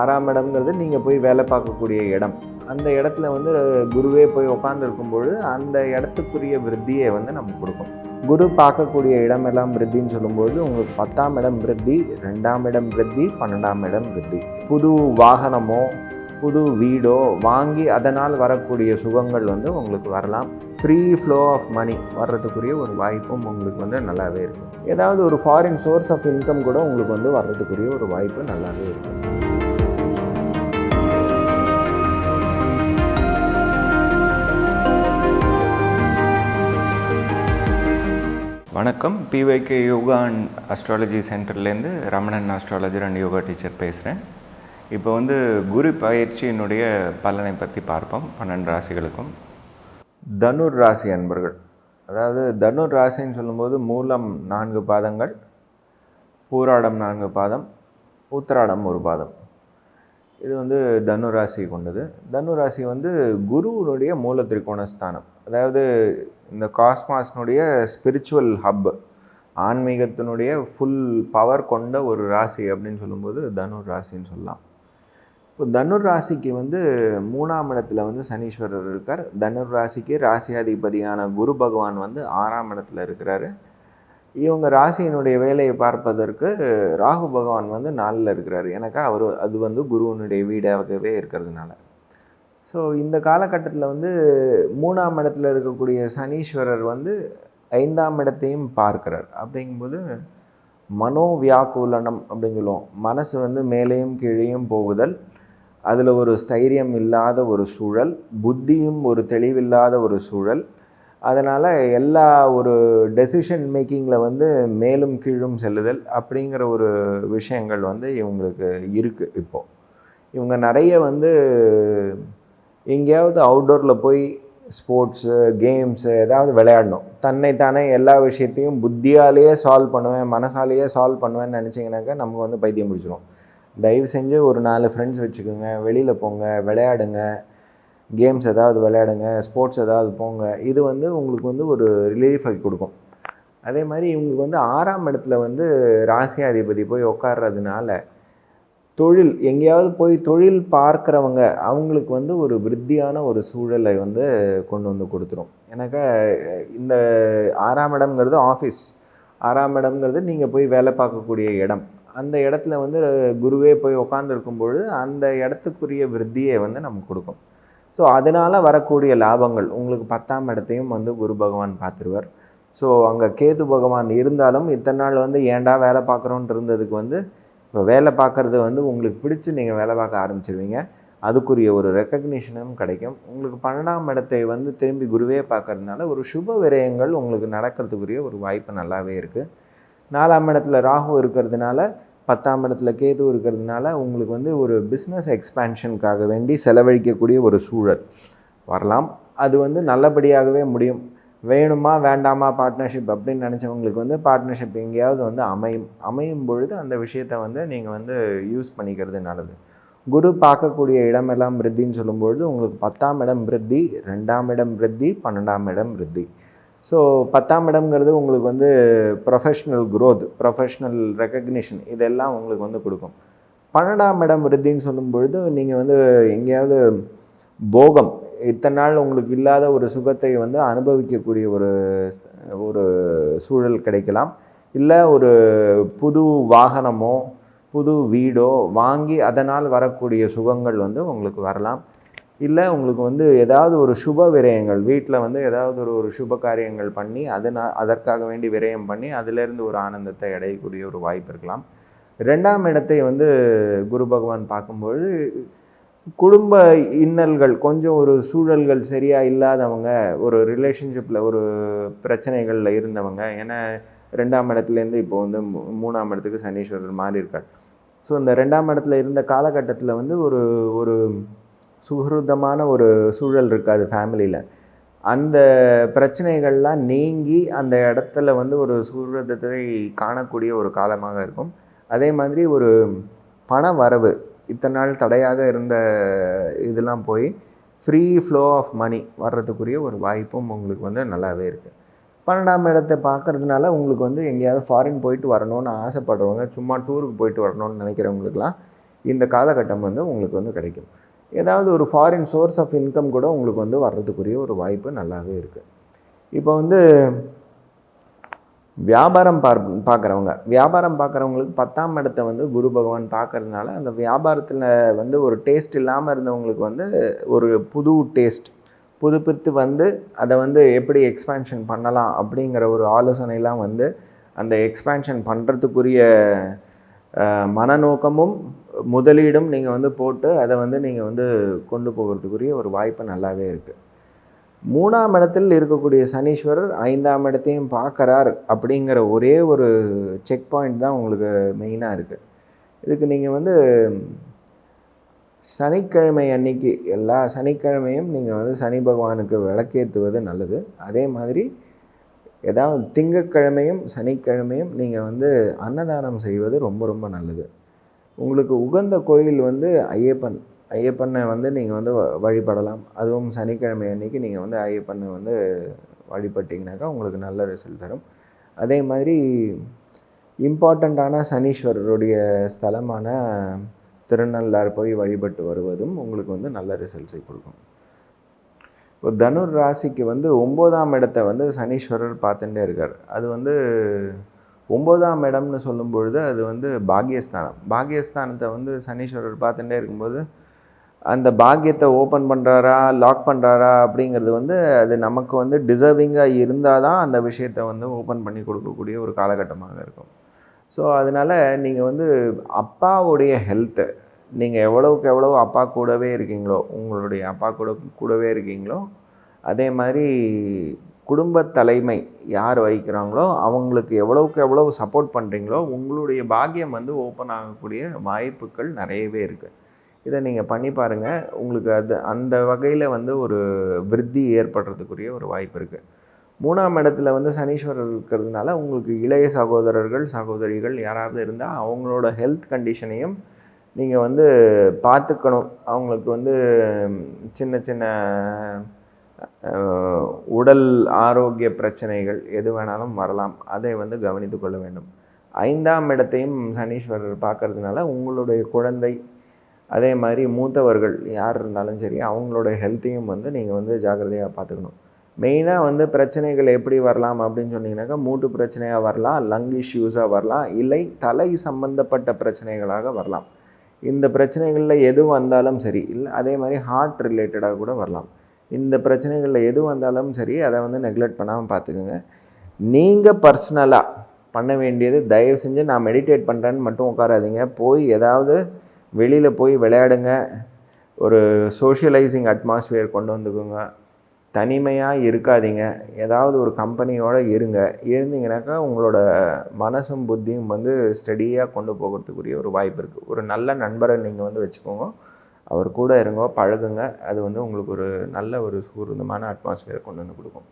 6ஆம் இடம்ங்கிறது நீங்கள் போய் வேலை பார்க்கக்கூடிய இடம். அந்த இடத்துல வந்து குருவே போய் உட்காந்துருக்கும் பொழுது அந்த இடத்துக்குரிய விருத்தியை வந்து நமக்கு கொடுக்கும். குரு பார்க்கக்கூடிய இடமெல்லாம் விருத்தின்னு சொல்லும்பொழுது உங்களுக்கு 10ஆம் இடம் விருத்தி, 2ஆம் இடம் விருத்தி, 12ஆம் இடம் விருத்தி. புது வாகனமோ புது வீடோ வாங்கி அதனால் வரக்கூடிய சுகங்கள் வந்து உங்களுக்கு வரலாம். ஃப்ரீ ஃப்ளோ ஆஃப் மணி வர்றதுக்குரிய ஒரு வாய்ப்பும் உங்களுக்கு வந்து நல்லாவே இருக்கும். ஏதாவது ஒரு ஃபாரின் சோர்ஸ் ஆஃப் இன்கம் கூட உங்களுக்கு வந்து வர்றதுக்குரிய ஒரு வாய்ப்பு நல்லாவே இருக்கும். வணக்கம். பிஒய்கே யோகா அண்ட் அஸ்ட்ராலஜி சென்டர்லேருந்து Ramanan astrologer and yoga teacher பேசுகிறேன். இப்போ வந்து குரு பயிற்சியினுடைய பலனை பற்றி பார்ப்போம். 12 ராசிகளுக்கும். தனுர் ராசி அன்பர்கள், அதாவது தனுர் ராசின்னு சொல்லும்போது மூலம் 4 பாதங்கள், பூராடம் 4 பாதம், உத்திராடம் 1 பாதம். இது வந்து தனுராசி கொண்டது. தனுராசி வந்து குருவினுடைய மூல திரிகோணஸ்தானம். அதாவது இந்த காஸ்மாஸ்னுடைய ஸ்பிரிச்சுவல் ஹப், ஆன்மீகத்தினுடைய ஃபுல் பவர் கொண்ட ஒரு ராசி அப்படின்னு சொல்லும்போது தனுர் ராசின்னு சொல்லலாம். இப்போ தனுர் ராசிக்கு வந்து 3ஆம் இடத்துல வந்து சனீஸ்வரர் இருக்கார். தனுர் ராசிக்கு ராசியாதிபதியான குரு பகவான் வந்து 6ஆம் இடத்துல இருக்கிறாரு. இவங்க ராசியினுடைய வேலையை பார்ப்பதற்கு ராகு பகவான் வந்து 4ல் இருக்கிறார். ஏன்னாக்கா அது வந்து குருவினுடைய வீடாகவே இருக்கிறதுனால. ஸோ இந்த காலகட்டத்தில் வந்து 3ஆம் இடத்துல இருக்கக்கூடிய சனீஸ்வரர் வந்து 5ஆம் இடத்தையும் பார்க்கிறார். அப்படிங்கும்போது மனோவியாக்குலனம் அப்படின்னு சொல்லுவோம். மனசு வந்து மேலேயும் கீழேயும் போகுதல், அதில் ஒரு ஸ்தைரியம் இல்லாத ஒரு சூழல், புத்தியும் ஒரு தெளிவில்லாத ஒரு சூழல். அதனால் எல்லா ஒரு டெசிஷன் மேக்கிங்கில் வந்து மேலும் கீழும் செல்லுதல் அப்படிங்கிற ஒரு விஷயங்கள் வந்து இவங்களுக்கு இருக்குது. இப்போது இவங்க நிறைய வந்து எங்கேயாவது அவுட்டோரில் போய் ஸ்போர்ட்ஸு, கேம்ஸு ஏதாவது விளையாடணும். தன்னைத்தானே எல்லா விஷயத்தையும் புத்தியாலேயே சால்வ் பண்ணுவேன், மனசாலேயே சால்வ் பண்ணுவேன்னு நினச்சிங்கனாக்கா நமக்கு வந்து பைத்தியம் பிடிச்சிரும். தயவு செஞ்சு ஒரு 4 ஃப்ரெண்ட்ஸ் வச்சுக்கோங்க, வெளியில் போங்க, விளையாடுங்க, கேம்ஸ் ஏதாவது விளையாடுங்க, ஸ்போர்ட்ஸ் ஏதாவது போங்க. இது வந்து உங்களுக்கு வந்து ஒரு ரிலீஃபை கொடுக்கும். அதே மாதிரி இவங்களுக்கு வந்து 6ஆம் இடத்துல வந்து ராசியாதிபதி போய் உட்கார்றதுனால தொழில், எங்கேயாவது போய் தொழில் பார்க்குறவங்க அவங்களுக்கு வந்து ஒரு விருத்தியான ஒரு சூழலை வந்து கொண்டு வந்து கொடுத்துரும். ஏன்னாக்கா இந்த 6ஆம் இடம்ங்கிறது ஆஃபீஸ், 6ஆம் இடம்ங்கிறது நீங்கள் போய் வேலை பார்க்கக்கூடிய இடம். அந்த இடத்துல வந்து குருவே போய் உட்காந்துருக்கும் பொழுது அந்த இடத்துக்குரிய விருத்தியை வந்து நமக்கு கொடுக்கும். ஸோ அதனால் வரக்கூடிய லாபங்கள் உங்களுக்கு 10ஆம் இடத்தையும் வந்து குரு பகவான் பார்த்துருவார். ஸோ அங்கே கேது பகவான் இருந்தாலும் இத்தனை நாள் வந்து ஏன்டா வேலை பார்க்குறோன்ட்டு இருந்ததுக்கு வந்து இப்போ வேலை பார்க்குறது வந்து உங்களுக்கு பிடிச்சி நீங்கள் வேலை பார்க்க ஆரம்பிச்சிருவீங்க. அதுக்குரிய ஒரு ரெக்கக்னிஷனும் கிடைக்கும். உங்களுக்கு 12ஆம் இடத்தை வந்து திரும்பி குருவே பார்க்கறதுனால ஒரு சுப விரயங்கள் உங்களுக்கு நடக்கிறதுக்குரிய ஒரு வாய்ப்பு நல்லாவே இருக்குது. 4ஆம் இடத்துல ராகு இருக்கிறதுனால, 10ஆம் இடத்துல கேது இருக்கிறதுனால உங்களுக்கு வந்து ஒரு பிஸ்னஸ் எக்ஸ்பேன்ஷனுக்காக வேண்டி செலவழிக்கக்கூடிய ஒரு சூழல் வரலாம். அது வந்து நல்லபடியாகவே முடியும். வேணுமா வேண்டாமா பார்ட்னர்ஷிப் அப்படின்னு நினச்சவங்களுக்கு வந்து பார்ட்னர்ஷிப் எங்கேயாவது வந்து அமையும் பொழுது அந்த விஷயத்தை வந்து நீங்கள் வந்து யூஸ் பண்ணிக்கிறது நல்லது. குரு பார்க்கக்கூடிய இடமெல்லாம் விருத்தின்னு சொல்லும்பொழுது உங்களுக்கு 10ஆம் இடம் விருத்தி, 2ஆம் இடம் விருத்தி, 12ஆம் இடம் விருத்தி. ஸோ 10ஆம் இடம்ங்கிறது உங்களுக்கு வந்து ப்ரொஃபஷ்னல் க்ரோத், ப்ரொஃபஷ்னல் ரெக்கக்னிஷன் இதெல்லாம் உங்களுக்கு வந்து கொடுக்கும். 12ஆம் இடம் விருத்தின்னு சொல்லும்பொழுது நீங்கள் வந்து எங்கேயாவது போகம், இத்தனை நாள் உங்களுக்கு இல்லாத ஒரு சுகத்தை வந்து அனுபவிக்கக்கூடிய ஒரு சூழல் கிடைக்கலாம். இல்லை ஒரு புது வாகனமோ புது வீடோ வாங்கி அதனால் வரக்கூடிய சுகங்கள் வந்து உங்களுக்கு வரலாம். இல்லை உங்களுக்கு வந்து ஏதாவது ஒரு சுப விரயங்கள், வீட்டில் வந்து ஏதாவது ஒரு சுப காரியங்கள் பண்ணி அதற்காக வேண்டி விரயம் பண்ணி அதிலேருந்து ஒரு ஆனந்தத்தை அடையக்கூடிய ஒரு வாய்ப்பு இருக்கலாம். 2ஆம் இடத்தை வந்து குரு பகவான் பார்க்கும்பொழுது குடும்ப இன்னல்கள், கொஞ்சம் ஒரு சூழல்கள் சரியாக இல்லாதவங்க, ஒரு ரிலேஷன்ஷிப்பில் ஒரு பிரச்சனைகளில் இருந்தவங்க, ஏன்னா 2ஆம் இடத்துலேருந்து இப்போ வந்து 3ஆம் இடத்துக்கு சனீஸ்வரர் மாறி இருக்கார். ஸோ இந்த 2ஆம் இடத்துல இருந்த காலகட்டத்தில் வந்து ஒரு சுகிருதமான ஒரு சூழல் இருக்காது ஃபேமிலியில். அந்த பிரச்சனைகள்லாம் நீங்கி அந்த இடத்துல வந்து ஒரு சுகிருதத்தை காணக்கூடிய ஒரு காலமாக இருக்கும். அதே மாதிரி ஒரு பண வரவு, இத்தனை நாள் தடையாக இருந்த இதெல்லாம் போய் ஃப்ரீ ஃப்ளோ ஆஃப் மணி வர்றதுக்குரிய ஒரு வாய்ப்பும் உங்களுக்கு வந்து நல்லாவே இருக்குது. 12ஆம் இடத்தை பார்க்குறதுனால உங்களுக்கு வந்து எங்கேயாவது ஃபாரின் போயிட்டு வரணும்னு ஆசைப்படுறவங்க, சும்மா டூருக்கு போயிட்டு வரணும்னு நினைக்கிறவங்களுக்கெல்லாம் இந்த காலகட்டம் வந்து உங்களுக்கு வந்து கிடைக்கும். ஏதாவது ஒரு ஃபாரின் சோர்ஸ் ஆஃப் இன்கம் கூட உங்களுக்கு வந்து வர்றதுக்குரிய ஒரு வாய்ப்பு நல்லாவே இருக்குது. இப்போ வந்து வியாபாரம் பார்க்குறவங்களுக்கு 10ஆம் இடத்தை வந்து குரு பகவான் பார்க்கறதுனால அந்த வியாபாரத்தில் வந்து ஒரு டேஸ்ட் இல்லாமல் இருந்தவங்களுக்கு வந்து ஒரு புது டேஸ்ட் புதுப்பித்து வந்து அதை வந்து எப்படி எக்ஸ்பேன்ஷன் பண்ணலாம் அப்படிங்கிற ஒரு ஆலோசனைலாம் வந்து அந்த எக்ஸ்பேன்ஷன் பண்ணுறதுக்குரிய மனநோக்கமும் முதலீடும் நீங்கள் வந்து போட்டு அதை வந்து நீங்கள் வந்து கொண்டு போகிறதுக்குரிய ஒரு வாய்ப்பு நல்லாவே இருக்குது. 3ஆம் இடத்தில் இருக்கக்கூடிய சனீஸ்வரர் 5ஆம் இடத்தையும் பார்க்குறார் அப்படிங்கிற ஒரே ஒரு செக் பாயிண்ட் தான் உங்களுக்கு மெயினாக இருக்குது. இதுக்கு நீங்கள் வந்து சனிக்கிழமை அன்னைக்கு எல்லா சனிக்கிழமையும் நீங்கள் வந்து சனி பகவானுக்கு விளக்கேற்றுவது நல்லது. அதே மாதிரி ஏதாவது திங்கட்கிழமையும் சனிக்கிழமையும் நீங்கள் வந்து அன்னதானம் செய்வது ரொம்ப ரொம்ப நல்லது. உங்களுக்கு உகந்த கோயில் வந்து ஐயப்பனை வந்து நீங்கள் வந்து வழிபடலாம். அதுவும் சனிக்கிழமை அன்றைக்கி நீங்கள் வந்து ஐயப்பனை வந்து வழிபட்டிங்கனாக்கா உங்களுக்கு நல்ல ரிசல்ட் தரும். அதே மாதிரி இம்பார்ட்டண்ட்டான சனீஸ்வரருடைய ஸ்தலமான திருநள்ளாறு போய் வழிபட்டு வருவதும் உங்களுக்கு வந்து நல்ல ரிசல்ட்ஸை கொடுக்கும். இப்போ தனுர் ராசிக்கு வந்து 9ஆம் இடத்தை வந்து சனீஸ்வரர் பார்த்துட்டே இருக்கார். அது வந்து 9ஆம் இடம்னு சொல்லும் பொழுது அது வந்து பாக்யஸ்தானத்தை வந்து சனீஸ்வரர் பார்த்துட்டே இருக்கும்போது அந்த பாக்கியத்தை ஓப்பன் பண்ணுறாரா லாக் பண்ணுறாரா அப்படிங்கிறது வந்து அது நமக்கு வந்து டிசர்விங்காக இருந்தால் தான் அந்த விஷயத்தை வந்து ஓப்பன் பண்ணி கொடுக்கக்கூடிய ஒரு காலகட்டமாக இருக்கும். ஸோ அதனால் நீங்கள் வந்து அப்பாவுடைய ஹெல்த்தை நீங்கள் எவ்வளவுக்கு எவ்வளோ அப்பா கூடவே இருக்கீங்களோ உங்களுடைய அப்பா கூடவே இருக்கீங்களோ அதே மாதிரி குடும்ப தலைமை யார் வகிக்கிறாங்களோ அவங்களுக்கு எவ்வளவுக்கு எவ்வளவு சப்போர்ட் பண்ணுறீங்களோ உங்களுடைய பாக்கியம் வந்து ஓப்பன் ஆகக்கூடிய வாய்ப்புகள் நிறையவே இருக்குது. இதை நீங்கள் பண்ணி பாருங்கள். உங்களுக்கு அந்த வகையில் வந்து ஒரு விருத்தி ஏற்படுறதுக்குரிய ஒரு வாய்ப்பு இருக்குது. 3ஆம் இடத்துல வந்து சனீஸ்வரர் இருக்கிறதுனால உங்களுக்கு இளைய சகோதரிகள் யாராவது இருந்தால் அவங்களோட ஹெல்த் கண்டிஷனையும் நீங்கள் வந்து பார்த்துக்கணும். அவங்களுக்கு வந்து சின்ன சின்ன உடல் ஆரோக்கிய பிரச்சனைகள் எது வேணாலும் வரலாம். அதை வந்து கவனித்து கொள்ள வேண்டும். 5ஆம் இடத்தையும் சனீஸ்வரர் பார்க்கறதுனால உங்களுடைய குழந்தை அதே மாதிரி மூத்தவர்கள் யார் இருந்தாலும் சரி அவங்களோட ஹெல்த்தையும் வந்து நீங்கள் வந்து ஜாக்கிரதையாக பார்த்துக்கணும். மெயினாக வந்து பிரச்சனைகள் எப்படி வரலாம் அப்படின்னு சொன்னீங்கன்னாக்கா மூட்டு பிரச்சனையாக வரலாம், லங் இஷ்யூஸாக வரலாம், இல்லை தலை சம்பந்தப்பட்ட பிரச்சனைகளாக வரலாம். இந்த பிரச்சனைகளில் எது வந்தாலும் சரி, இல்லை அதே மாதிரி ஹார்ட் ரிலேட்டடாக கூட வரலாம். இந்த பிரச்சனைகளில் எது வந்தாலும் சரி அதை வந்து நெக்லெக்ட் பண்ணாமல் பார்த்துக்குங்க. நீங்கள் பர்சனலாக பண்ண வேண்டியது தயவு செஞ்சு நான் மெடிடேட் பண்ணுறேன்னு மட்டும் உட்காராதீங்க. போய் ஏதாவது வெளியில் போய் விளையாடுங்க. ஒரு சோஷியலைசிங் அட்மாஸ்பியர் கொண்டு வந்துக்குங்க. தனிமையாக இருக்காதீங்க. ஏதாவது ஒரு கம்பெனியோடு இருந்தீங்கன்னாக்கா உங்களோட மனசும் புத்தியும் வந்து ஸ்டடியாக கொண்டு போகிறதுக்குரிய ஒரு வாய்ப்பு இருக்குது. ஒரு நல்ல நண்பரை நீங்கள் வந்து வச்சுக்கோங்க. அவர் கூட இருங்க, பழகுங்க. அது வந்து உங்களுக்கு ஒரு நல்ல ஒரு சுதந்திரமான அட்மாஸ்பியர் கொண்டு வந்து கொடுக்கும்.